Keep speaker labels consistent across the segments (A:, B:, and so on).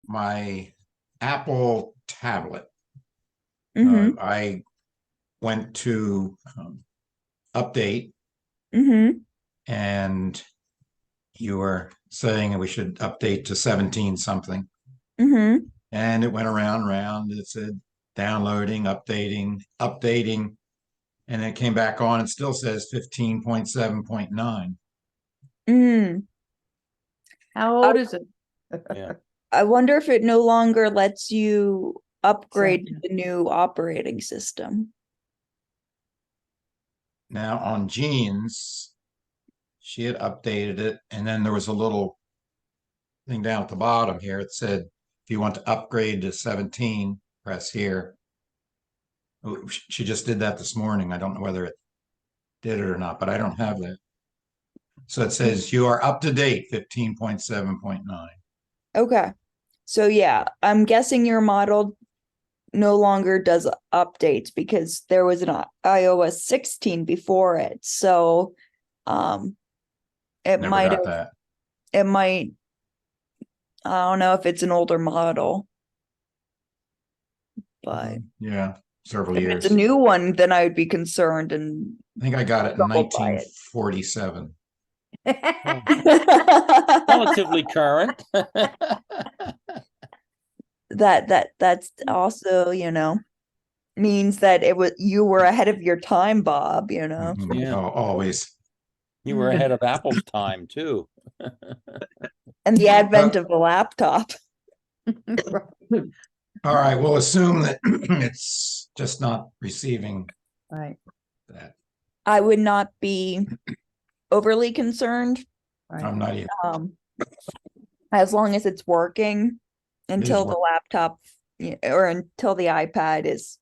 A: my Apple tablet.
B: Mm-hmm.
A: I went to update,
B: Mm-hmm.
A: and you were saying we should update to 17 something.
B: Mm-hmm.
A: And it went around and around. It said downloading, updating, and it came back on. It still says 15.7.9.
B: Mm.
C: How
B: I,
C: old is it?
D: Yeah.
B: I wonder if it no longer lets you upgrade to
C: Second.
B: the new operating system.
A: Now on Jeans, she had updated it, and then there was a little thing down at the bottom here. It said, if you want to upgrade to 17, press here. She just did that this morning. I don't know whether it did it or not, but I don't have that. So it says you are up to date 15.7.9.
B: Okay. So yeah, I'm guessing your model no longer does updates because there was an iOS 16 before it. So it
A: Never
B: might
A: got
B: have
A: that.
B: it might I don't know if it's an older model, but
A: Yeah, several
B: if
A: years.
B: it's a new one, then I would be concerned and
A: I think I got it in
B: troubled by it.
A: 1947.
D: Relatively current.
B: That's also, means that you were ahead of your time, Bob,
A: Mhm.
D: Yeah.
A: Oh, always.
D: You were ahead of Apple's time too.
B: and the advent of the laptop.
A: All right, we'll assume that it's just not receiving
C: Right,
A: that.
B: I would not be overly concerned,
C: right.
A: I'm not even.
B: as long as it's working until the
A: work-
B: laptop or until the iPad is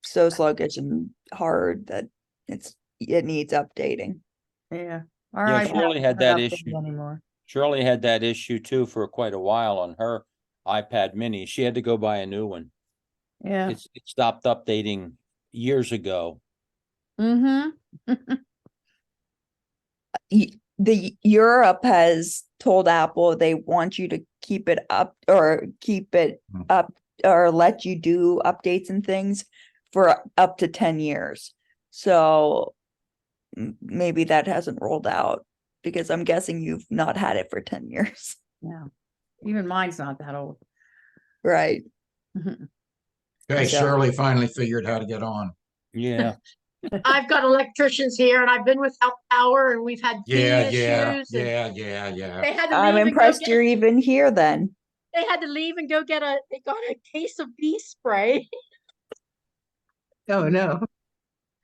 B: so sluggish and hard that it needs updating.
C: Yeah. All
D: Yeah,
C: right.
D: Shirley had that issue.
C: Anymore.
D: Shirley had that issue too for quite a while on her iPad mini. She had to go buy a new one.
C: Yeah.
D: It stopped updating years ago.
C: Mm-hmm.
B: The Europe has told Apple they want you to keep it up or keep it up or let you do updates and things for up to 10 years. So maybe that hasn't rolled out because I'm guessing you've not had it for 10 years.
C: Yeah. Even mine's not that old.
B: Right.
A: Okay,
B: So-
A: Shirley finally figured how to get on.
D: Yeah.
E: I've got electricians here and I've been without power and we've had
A: Yeah,
E: feeding issues. and
A: yeah.
E: They had to
B: I'm
E: leave
B: impressed
E: and
B: you're even here then.
E: they had to leave and they got a case of bee spray.
C: Oh, no.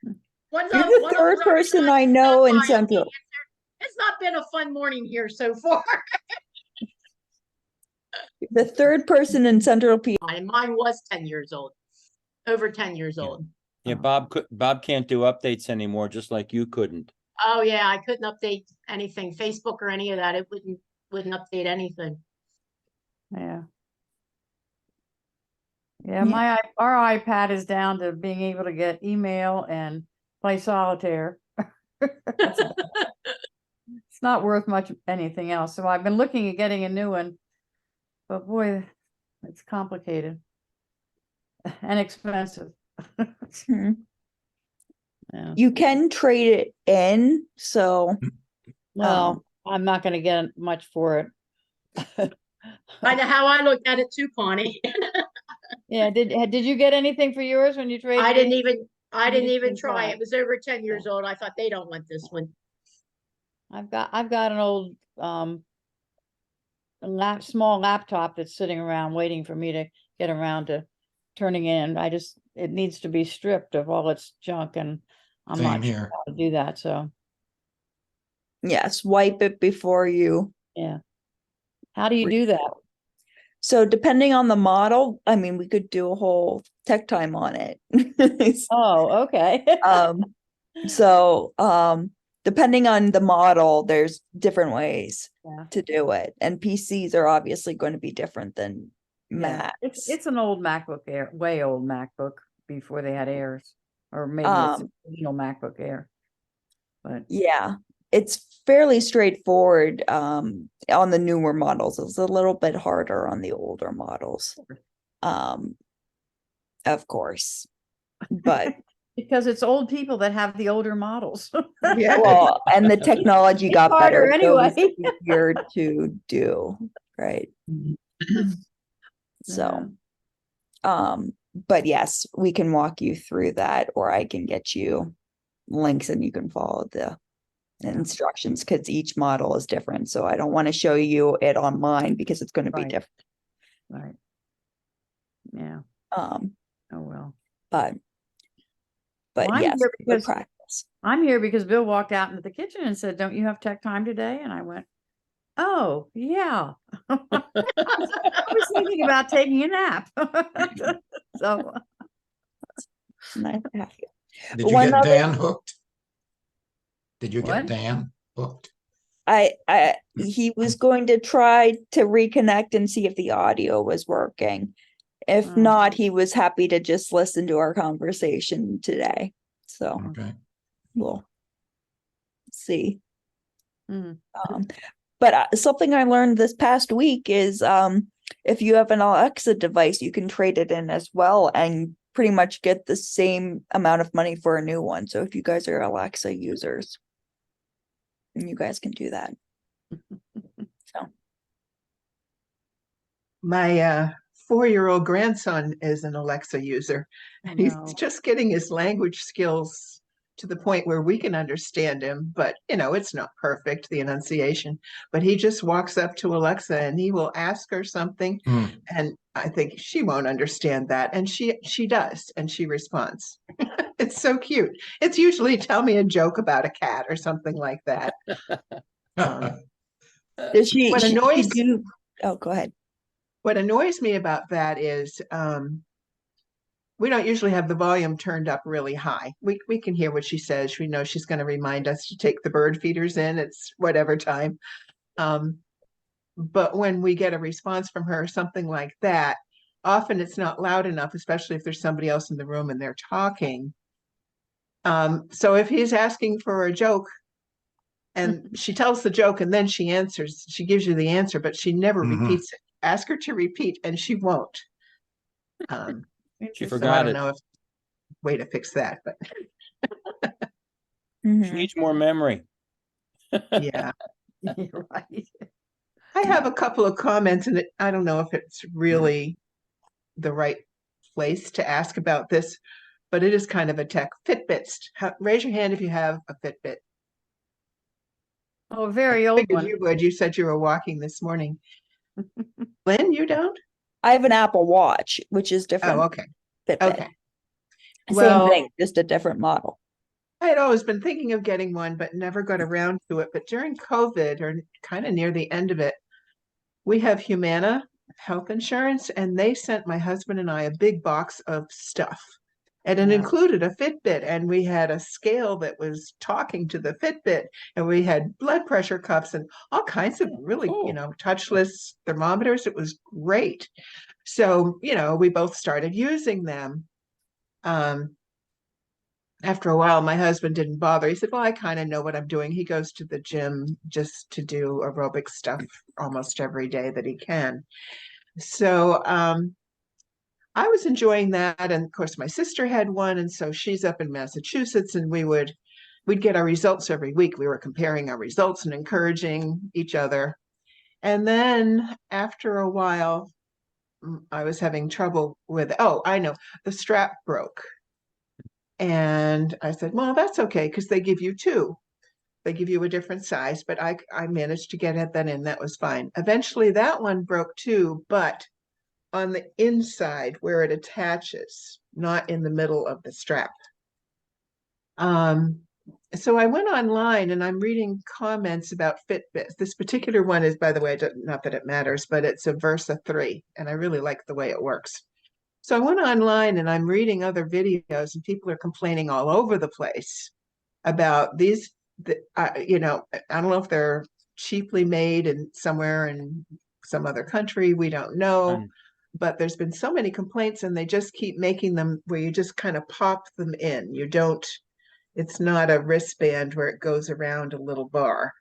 B: You're the
E: One of
B: third
E: them's already
B: person
E: done-
B: I know
E: done
B: in
E: by
B: Central.
E: It's not been a fun morning here so far.
B: The third person in Central P.
E: And mine was 10 years old, over 10 years old.
D: Yeah, Bob can't do updates anymore, just like you couldn't.
E: Oh yeah, I couldn't update anything, Facebook or any of that. It wouldn't update anything.
C: Yeah. Yeah, our iPad is down to being able to get email and play solitaire. It's not worth much anything else. So I've been looking at getting a new one, but boy, it's complicated and expensive.
B: Hmm.
C: Yeah.
B: You can trade it in, so
C: Well, I'm not going to get much for it.
E: I know how I looked at it too, Connie.
C: Yeah, did you get anything for yours when you traded?
E: I didn't
C: in?
E: even
C: You didn't even
E: try.
C: try.
E: It was over 10 years old. I thought they don't want this one.
C: I've got an old small laptop that's sitting around waiting for me to get around to turning in. It needs to be stripped of all its junk, and I'm
A: Same
C: not sure
A: here.
C: how to do that. So
B: yes, wipe it before you.
C: yeah, how do you do that?
B: So depending on the model, I mean, we could do a whole tech time on it.
C: Oh, okay.
B: So depending on the model, there's different ways
C: Yeah.
B: to do it. And PCs are obviously going to be different than
C: Yeah.
B: Macs.
C: It's an old MacBook Air, way old MacBook before they had Airs, or maybe it's the original MacBook Air. But
B: yeah. it's fairly straightforward on the newer models. It was a little bit harder on the older models. Of course. But
C: Because it's old people that have the older models.
F: Yeah.
B: well, and the technology
C: It's
B: got better,
C: harder
B: so it was
C: anyway.
B: easier to do, right? So, but yes, we can walk you through that, or I can get you links and you can follow the instructions, because each model is different. So I don't want to show you it on mine because it's going to be
C: Right.
B: different.
C: Right. Yeah.
B: Um,
C: Oh, well.
B: but
C: Well, I'm
B: yes,
C: here
B: good
C: because
B: practice.
C: I'm here because Bill walked out into the kitchen and said, "Don't you have tech time today?" And I went, "Oh, yeah." I was thinking about taking a nap. So
B: Nice to have you.
A: Did you
B: One
A: get
B: other-
A: Dan hooked? Did you
C: What?
A: get Dan hooked?
B: He was going to try to reconnect and see if the audio was working. If
C: Oh.
B: not, he was happy to just listen to our conversation today. So
A: Okay.
B: we'll see.
C: Mm.
B: But something I learned this past week is if you have an Alexa device, you can trade it in as well and pretty much get the same amount of money for a new one. So if you guys are Alexa users, you guys can do that. So
F: My 4-year-old grandson is an Alexa user.
C: Oh,
F: He's
C: no.
F: just getting his language skills to the point where we can understand him, but it's not perfect, the enunciation. But he just walks up to Alexa and he will ask her something, and I think she won't understand that, and she does, and she responds. It's so cute. It's usually tell me a joke about a cat or something like that.
B: does she,
F: What
B: she
F: annoys
B: do? Oh, go ahead.
F: What annoys me about that is we don't usually have the volume turned up really high. We can hear what she says. We know she's going to remind us to take the bird feeders in. It's whatever time. But when we get a response from her, something like that, often it's not loud enough, especially if there's somebody else in the room and they're talking. So if he's asking for a joke and she tells the joke and then she answers, she gives you the answer, but she never repeats it. Ask her to repeat and she won't.
D: She
F: So I
D: forgot
F: don't
D: it.
F: know if way to fix that, but
D: She
B: Mhm.
D: needs more memory.
F: yeah.
C: You're right.
F: I have a couple of comments, and I don't know if it's really the right place to ask about this, but it is kind of a tech. Fitbits. Raise your hand if you have a Fitbit.
C: Oh, a very old
F: Figured
C: one.
F: you would. You said you were walking this morning. Lynn, you don't?
B: I have an Apple Watch, which is different.
F: Oh, okay.
B: Fitbit.
F: Okay.
B: Same
F: Well,
B: thing, just a different model.
F: I had always been thinking of getting one, but never got around to it. But during COVID, or kind of near the end of it, we have Humana health insurance, and they sent my husband and I a big box of stuff. And it
C: Yeah.
F: included a Fitbit, and we had a scale that was talking to the Fitbit, and we had blood pressure cuffs and all kinds of really,
D: Cool.
F: touchless thermometers. It was great. So, we both started using them. After a while, my husband didn't bother. He said, well, I kind of know what I'm doing. He goes to the gym just to do aerobic stuff almost every day that he can. So I was enjoying that. And of course, my sister had one. And so she's up in Massachusetts, and we'd get our results every week. We were comparing our results and encouraging each other. And then after a while, I was having trouble with, I know, the strap broke. And I said, well, that's okay, because they give you two. They give you a different size, but I managed to get that in. That was fine. Eventually, that one broke too, but on the inside where it attaches, not in the middle of the strap. So I went online and I'm reading comments about Fitbits. This particular one is, by the way, not that it matters, but it's a Versa 3, and I really like the way it works. So I went online and I'm reading other videos, and people are complaining all over the place about these. I don't know if they're cheaply made and somewhere in some other country, we don't know. But there's been so many complaints, and they just keep making them where you just kind of pop them in. You don't It's not a wristband where it goes around a little bar.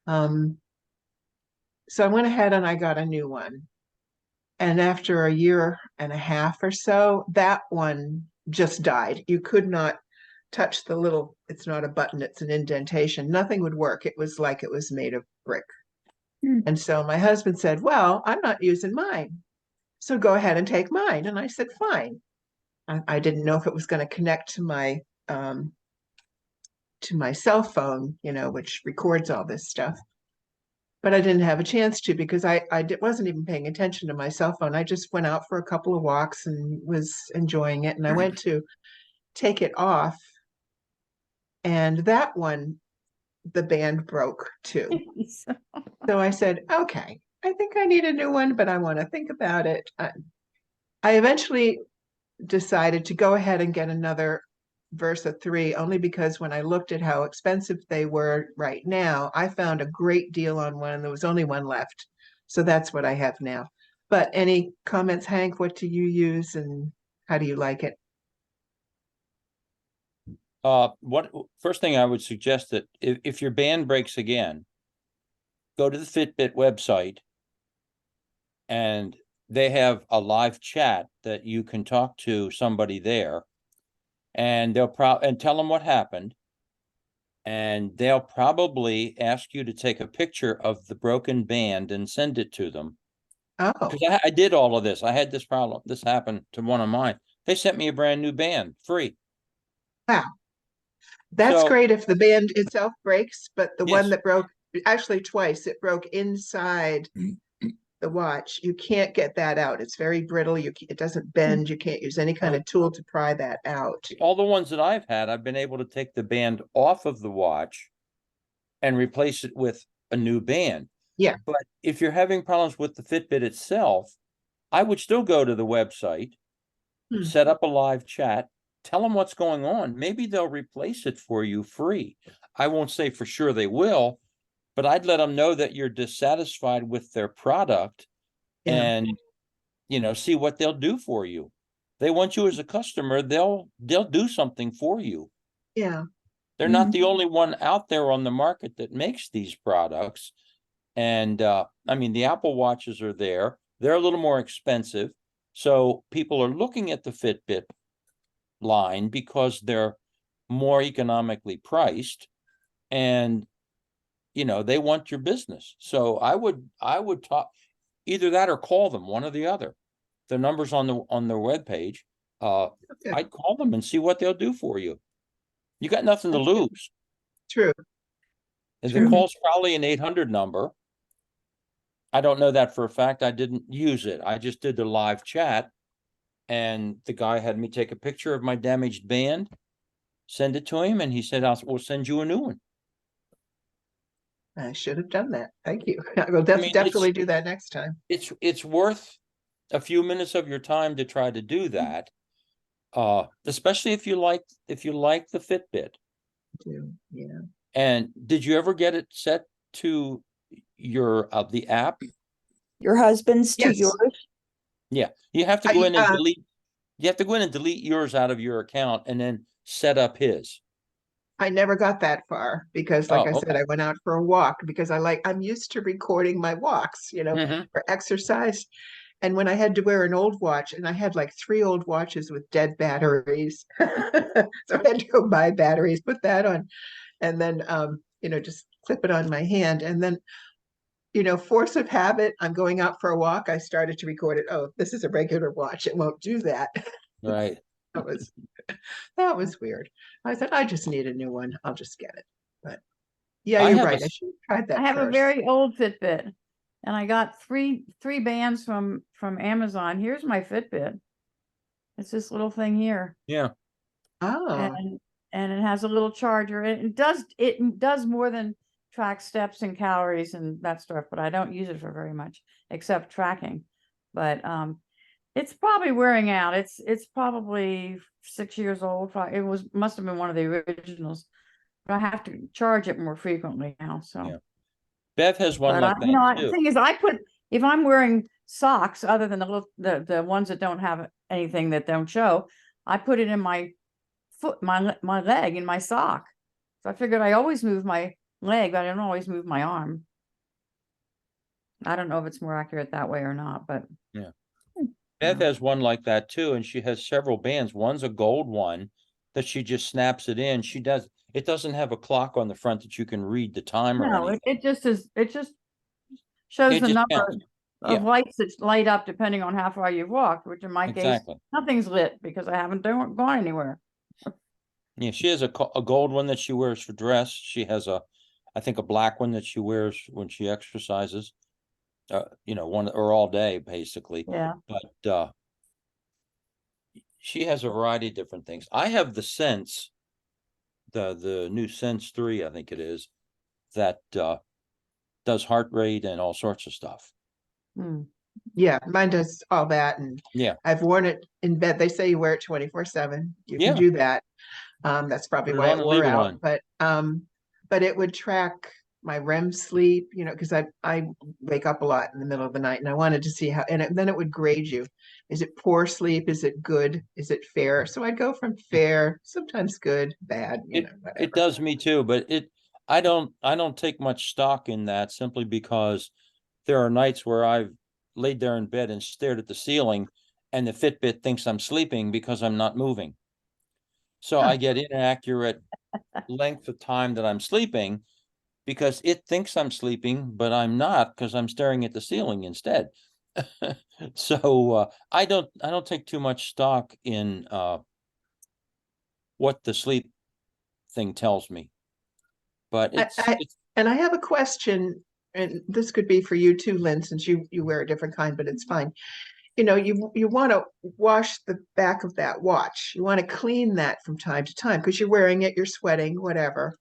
F: So I went ahead and I got a new one. And after a year and a half or so, that one just died. You could not touch the little, it's not a button, it's an indentation. Nothing would work. It was like it was made of brick.
B: Hmm.
F: And so my husband said, well, I'm not using mine. So go ahead and take mine. And I said, fine. I didn't know if it was going to connect to my cell phone, which records all this stuff. But I didn't have a chance to because wasn't even paying attention to my cell phone. I just went out for a couple of walks and was enjoying it. And I went to take it off. And that one, the band broke too. So I said, okay, I think I need a new one, but I want to think about it. I eventually decided to go ahead and get another Versa 3 only because when I looked at how expensive they were right now, I found a great deal on one and there was only one left. So that's what I have now. But any comments, Hank? What do you use and how do you like it?
D: First thing I would suggest that if your band breaks again, go to the Fitbit website and they have a live chat that you can talk to somebody there, and they'll and tell them what happened, and they'll probably ask you to take a picture of the broken band and send it to them.
F: Oh,
D: Because I did all of this. I had this problem. This happened to one of mine. They sent me a brand new band free.
F: wow. That's
D: So,
F: great if the band itself breaks, but the one
D: yes.
F: that broke, actually twice, it broke inside the watch. You can't get that out. It's very brittle. It doesn't bend. You can't use any kind of tool to pry that out.
D: All the ones that I've had, I've been able to take the band off of the watch and replace it with a new band.
F: Yeah.
D: But if you're having problems with the Fitbit itself, I would still go to the website, set up a live chat, tell them what's going on. Maybe they'll replace it for you free. I won't say for sure they will, but I'd let them know that you're dissatisfied with their product and, see what they'll do for you. They want you as a customer, they'll do something for you.
F: Yeah.
D: They're not the only one out there on the market that makes these products. And I mean, the Apple Watches are there. They're a little more expensive. So people are looking at the Fitbit line because they're more economically priced and, they want your business. So I would talk either that or call them, one or the other. The number's on their webpage.
F: Okay.
D: I'd call them and see what they'll do for you. You got nothing to lose.
F: True.
D: And
F: True.
D: the call's probably an 800 number. I don't know that for a fact. I didn't use it. I just did the live chat and the guy had me take a picture of my damaged band, send it to him, and he said, we'll send you a new one.
F: I should have done that. Thank you. I will
D: I mean,
F: definitely do that next time.
D: It's worth a few minutes of your time to try to do that. Especially if you like the Fitbit.
F: Yeah.
D: And did you ever get it set to your the app?
B: Your husband's to
F: Yes.
B: yours?
D: Yeah. You have to go in and delete. You have to go in and delete yours out of your account and then set up his.
F: I never got that far because, like I said,
D: okay.
F: I went out for a walk because I'm used to recording my walks, for exercise. And when I had to wear an old watch, and I had like 3 old watches with dead batteries, so I had to go buy batteries, put that on, and then just clip it on my hand, and then force of habit, I'm going out for a walk. I started to record it. Oh, this is a regular watch. It won't do that.
D: Right.
F: That was weird. I said, I just need a new one. I'll just get it. But yeah,
D: I
F: you're
D: have
F: right.
D: a-
F: I should have tried that
C: I have a
F: first.
C: very old Fitbit and I got three bands from Amazon. Here's my Fitbit. It's this little thing here.
D: Yeah.
F: Oh,
C: And it has a little charger. It does more than track steps and calories and that stuff, but I don't use it for very much except tracking. But it's probably wearing out. It's probably 6 years old. It must have been one of the originals, but I have to charge it more frequently now. So,
D: Yeah. Bev has one
C: but
D: like that
C: the
D: too.
C: thing is, if I'm wearing socks other than the ones that don't have anything that don't show, I put it in my foot, my leg in my sock. So I figured I always move my leg, but I don't always move my arm. I don't know if it's more accurate that way or not, but
D: Beth
C: Yeah.
D: has one like that too, and she has several bands. One's a gold one that she just snaps it in. It doesn't have a clock on the front that you can read the time or
C: no,
D: anything.
C: it just is, it just shows
D: It
C: the
D: just
C: number
D: counts.
C: of
D: Yeah.
C: lights that light up depending on how far you've walked, which in my case,
D: Exactly.
C: nothing's lit because I haven't gone anywhere.
D: Yeah, she has a gold one that she wears for dress. She has I think a black one that she wears when she exercises. One or all day basically.
C: Yeah.
D: But she has a variety of different things. I have the Sense, the new Sense 3, I think it is, that does heart rate and all sorts of stuff.
C: Hmm.
F: Yeah, mine does all that, and
D: Yeah.
F: I've worn it in bed. They say you wear it 24/7. You
D: Yeah.
F: can do that. That's probably
D: Put it
F: why
D: on
F: it
D: and
F: wore
D: leave it
F: out.
D: on.
F: But it would track my REM sleep, because I wake up a lot in the middle of the night, and I wanted to see how, then it would grade you. Is it poor sleep? Is it good? Is it fair? So I'd go from fair, sometimes good, bad,
D: It
F: whatever.
D: does me too, but I don't take much stock in that simply because there are nights where I've laid there in bed and stared at the ceiling and the Fitbit thinks I'm sleeping because I'm not moving. So
F: Huh.
D: I get inaccurate length of time that I'm sleeping because it thinks I'm sleeping, but I'm not because I'm staring at the ceiling instead. So I don't take too much stock in what the sleep thing tells me. But
F: And I have a question, and this could be for you too, Lynn, since you wear a different kind, but it's fine. You want to wash the back of that watch. You want to clean that from time to time because you're wearing it, you're sweating, whatever.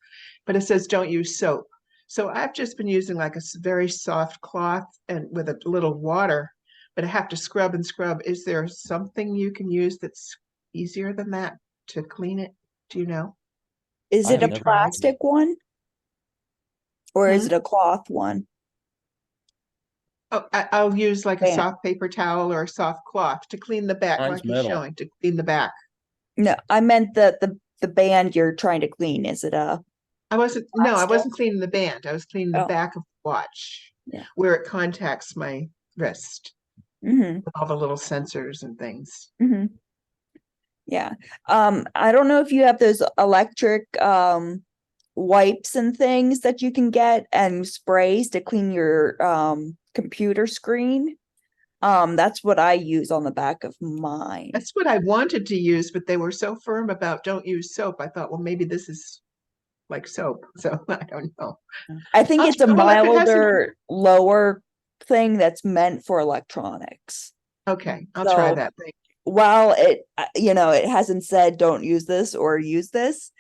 F: But it says don't use soap. So I've just been using like a very soft cloth and with a little water, but I have to scrub and scrub. Is there something you can use that's easier than that to clean it? Do you know?
B: Is
D: I've
B: it a
D: never-
B: plastic one? Or is
F: Hmm?
B: it a cloth one?
F: Oh, I'll use like a
B: Yeah.
F: soft paper towel or a soft cloth to clean the back,
D: Mine's
F: like you're
D: metal.
F: showing, to clean the back.
B: No, I meant the band you're trying to clean. Is it a
F: I wasn't
B: plastic?
F: cleaning the band. I was cleaning the
B: Oh.
F: back of the watch
B: Yeah.
F: where it contacts my wrist
B: Mm-hmm.
F: with all the little sensors and things.
B: Mm-hmm. Yeah. I don't know if you have those electric wipes and things that you can get and sprays to clean your computer screen. That's what I use on the back of mine.
F: That's what I wanted to use, but they were so firm about don't use soap. I thought, well, maybe this is like soap. So I don't know.
B: I think it's a
F: Well, if it has
B: milder, lower thing that's meant for electronics.
F: Okay, I'll try
B: So
F: that. Thank
B: while it hasn't said don't use this or use this,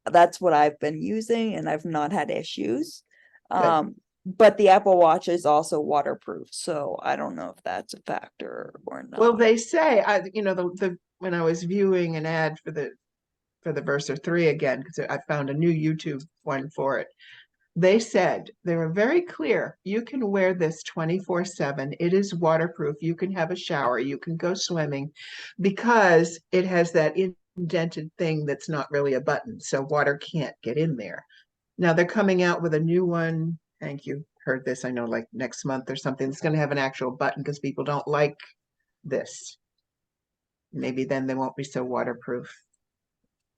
B: that's what I've been using and I've not had issues.
F: Good.
B: But the Apple Watch is also waterproof, so I don't know if that's a factor or not.
F: Well, they say the when I was viewing an ad for the Versa 3 again, because I found a new YouTube one for it. They said they were very clear. You can wear this 24/7. It is waterproof. You can have a shower. You can go swimming because it has that indented thing that's not really a button. So water can't get in there. Now they're coming out with a new one. Thank you. Heard this, I know, like next month or something. It's going to have an actual button because people don't like this. Maybe then they won't be so waterproof.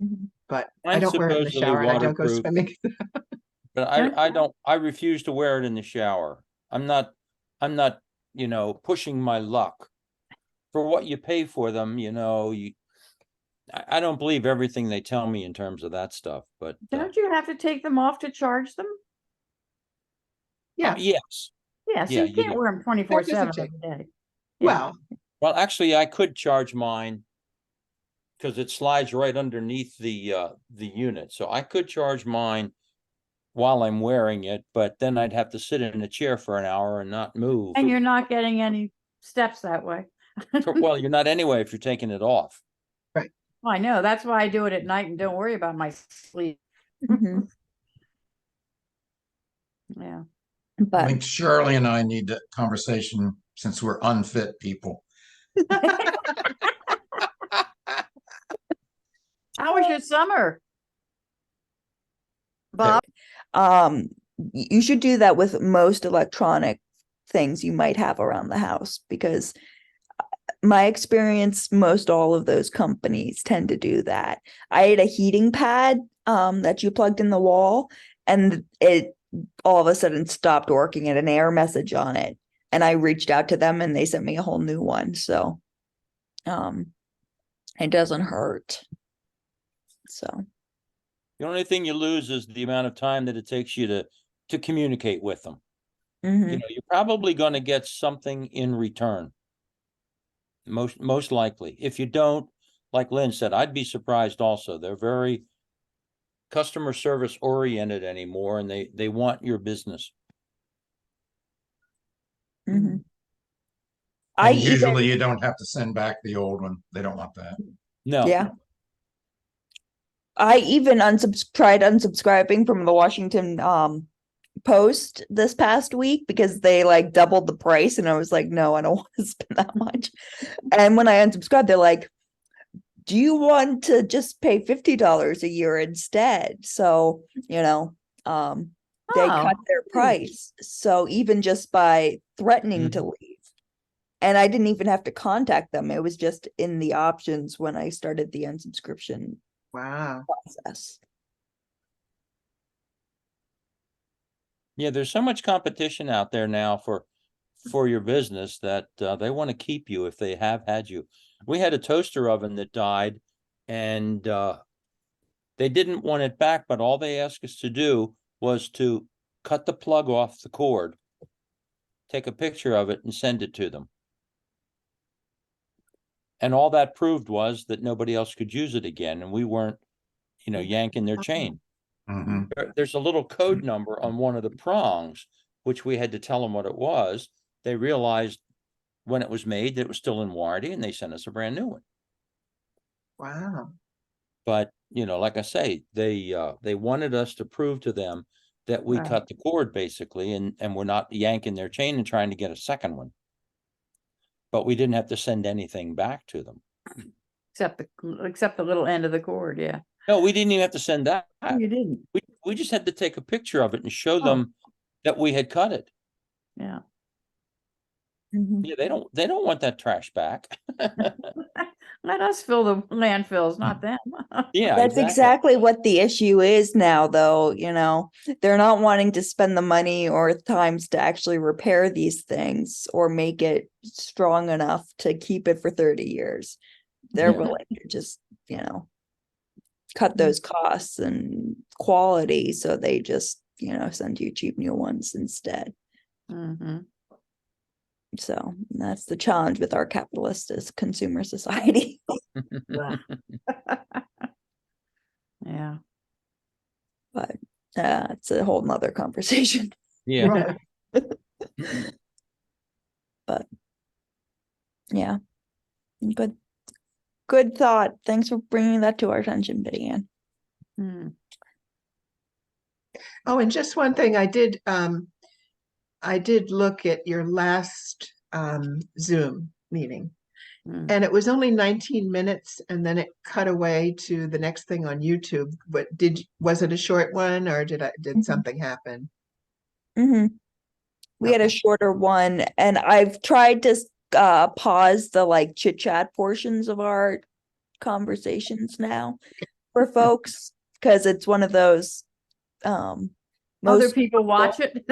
B: Mhm.
F: But I
D: Mine's
F: don't wear it in the
D: supposedly
F: shower and I don't go
D: waterproof,
F: swimming.
D: but I refuse to wear it in the shower. I'm not, pushing my luck. For what you pay for them, I don't believe everything they tell me in terms of that stuff, but
C: Don't you have to take them off to charge them?
F: Yeah.
D: yes.
C: Yeah, so
D: Yeah,
C: you
D: you
C: can't
D: do.
C: wear them 24/7
F: take-
C: every day. Yeah.
F: Well,
D: Well, actually, I could charge mine because it slides right underneath the unit. So I could charge mine while I'm wearing it, but then I'd have to sit in a chair for an hour and not move.
C: And you're not getting any steps that way.
D: Well, you're not anyway if you're taking it off.
C: I know, that's why I do it at night and don't worry about my sleep.
B: Mhm.
C: Yeah.
A: I
B: But
A: think Shirley and I need a conversation since we're unfit people.
C: How was your summer? Bob?
B: You should do that with most electronic things you might have around the house, because my experience, most all of those companies tend to do that. I had a heating pad that you plugged in the wall, and it all of a sudden stopped working, and an error message on it. And I reached out to them and they sent me a whole new one. So it doesn't hurt. So
D: The only thing you lose is the amount of time that it takes you to communicate with them.
B: mhm.
D: You know, you're probably going to get something in return. Most likely. If you don't, like Lynn said, I'd be surprised also. They're very customer service oriented anymore, and they want your business.
B: Mhm. I
A: And
B: even,
A: usually you don't have to send back the old one. They don't want that.
D: No.
B: yeah. I even tried unsubscribing from the Washington Post this past week because they like doubled the price, and I was like, no, I don't want to spend that much. And when I unsubscribed, they're like, do you want to just pay $50 a year instead? So, they cut their price. So even just by threatening to leave, and I didn't even have to contact them. It was just in the options when I started the unsubscription
F: Wow.
B: process.
D: Yeah, there's so much competition out there now for your business that they want to keep you if they have had you. We had a toaster oven that died, and they didn't want it back, but all they asked us to do was to cut the plug off the cord, take a picture of it, and send it to them. And all that proved was that nobody else could use it again, and we weren't, yanking their chain.
A: Mhm.
D: There's a little code number on one of the prongs, which we had to tell them what it was. They realized when it was made that it was still in warranty, and they sent us a brand new one.
F: Wow.
D: But, like I say, they wanted us to prove to them that we
C: Right.
D: cut the cord basically, and we're not yanking their chain and trying to get a second one. But we didn't have to send anything back to them.
C: Except the little end of the cord, yeah.
D: No, we didn't even have to send that.
C: Oh, you didn't?
D: We just had to take a picture of it and show
C: Oh.
D: them that we had cut it.
C: Yeah.
B: Mhm.
D: Yeah, they don't want that trash back.
C: Let us fill the landfills, not them.
D: Yeah,
B: That's exactly what the issue is now, though. They're not wanting to spend the money or times to actually repair these things or make it strong enough to keep it for 30 years. They're
D: Yeah.
B: willing to just, cut those costs and quality. So they just, send you cheap new ones instead.
C: Mhm.
B: So that's the challenge with our capitalist as consumer society.
C: Yeah.
B: But it's a whole nother conversation.
D: Yeah.
B: But yeah, good thought. Thanks for bringing that to our attention, Betty Ann.
C: Hmm.
F: Oh, and just one thing, I did look at your last Zoom meeting,
C: Hmm.
F: and it was only 19 minutes, and then it cut away to the next thing on YouTube. But was it a short one, or did
B: Mhm.
F: something happen?
B: Mm-hmm. We had a
F: Okay.
B: shorter one, and I've tried to pause the like chit chat portions of our conversations now for folks, because it's one of those
C: Other
B: most
C: people watch it.